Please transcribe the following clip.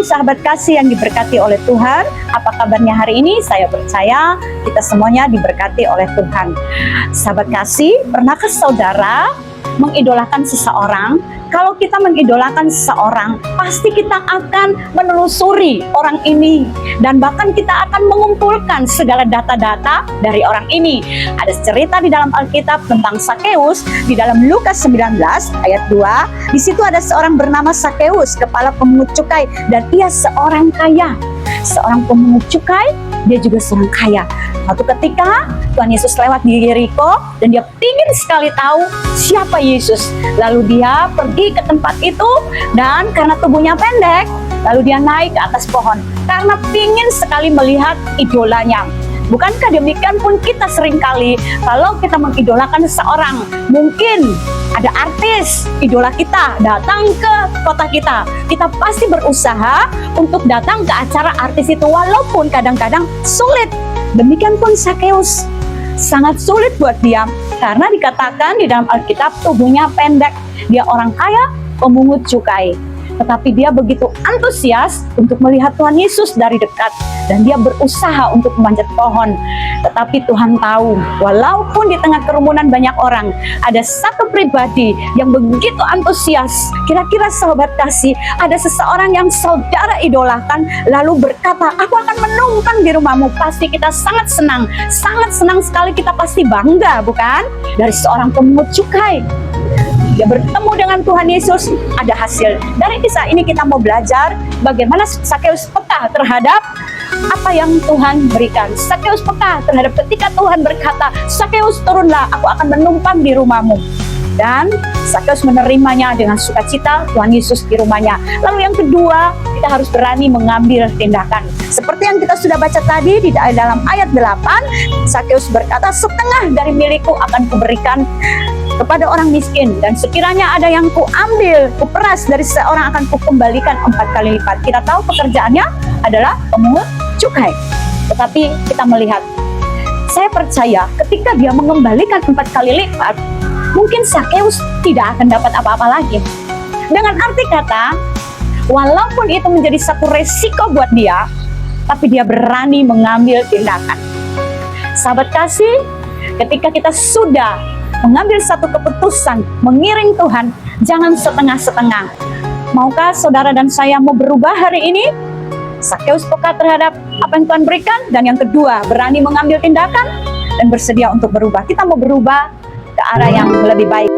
sahabat kasih yang diberkati oleh Tuhan. Apa kabarnya hari ini? Saya percaya kita semuanya diberkati oleh Tuhan. Sahabat kasih, pernahkah saudara mengidolakan seseorang? Kalau kita mengidolakan seseorang, pasti kita akan menelusuri orang ini, dan bahkan kita akan mengumpulkan segala data-data dari orang ini. Ada cerita di dalam Alkitab tentang Sakeus di dalam Lukas 19 ayat 2. Di situ ada seorang bernama Sakeus, kepala pemungut cukai, dan ia seorang kaya. Seorang pemungut cukai, dia juga seorang kaya. Suatu ketika Tuhan Yesus lewat di Yeriko dan dia ingin sekali tahu siapa Yesus. Lalu dia pergi ke tempat itu, dan karena tubuhnya pendek, lalu dia naik ke atas pohon karena ingin sekali melihat idolanya. Bukankah demikian pun kita seringkali kalau kita mengidolakan seseorang, mungkin ada artis idola kita datang ke kota kita, kita pasti berusaha untuk datang ke acara artis itu walaupun kadang-kadang sulit. Demikian pun Sakeus, sangat sulit buat dia karena dikatakan di dalam Alkitab tubuhnya pendek. Dia orang kaya, pemungut cukai, tetapi dia begitu antusias untuk melihat Tuhan Yesus dari dekat, dan dia berusaha untuk memanjat pohon. Tetapi Tuhan tahu, walaupun di tengah kerumunan banyak orang, ada satu pribadi yang begitu antusias. Kira-kira sahabat kasih, ada seseorang yang saudara idolakan, lalu berkata, aku akan menumpang di rumahmu. Pasti kita sangat senang sekali, kita pasti bangga, bukan? Dari seorang pemungut cukai, dia bertemu dengan Tuhan Yesus, ada hasil. Dari kisah ini kita mau belajar bagaimana Sakeus peka terhadap apa yang Tuhan berikan. Sakeus peka terhadap ketika Tuhan berkata, Sakeus turunlah, aku akan menumpang di rumahmu. Dan Sakeus menerimanya dengan sukacita, Tuhan Yesus di rumahnya. Lalu yang kedua, kita harus berani mengambil tindakan. Seperti yang kita sudah baca tadi di dalam ayat 8, Sakeus berkata, setengah dari milikku akan kuberikan kepada orang miskin, dan sekiranya ada yang kuambil, kuperas dari seorang akan kukembalikan 4 kali lipat. Kita tahu pekerjaannya adalah pemungut cukai, tetapi kita melihat, saya percaya ketika dia mengembalikan 4 kali lipat, mungkin Sakeus tidak akan dapat apa-apa lagi. Dengan arti kata, walaupun itu menjadi satu resiko buat dia, tapi dia berani mengambil tindakan. Sahabat kasih, ketika kita sudah mengambil satu keputusan mengiring Tuhan, jangan setengah-setengah. Maukah saudara dan saya mau berubah hari ini? Sakeus peka terhadap apa yang Tuhan berikan, dan yang kedua, berani mengambil tindakan dan bersedia untuk berubah. Kita mau berubah ke arah yang lebih baik.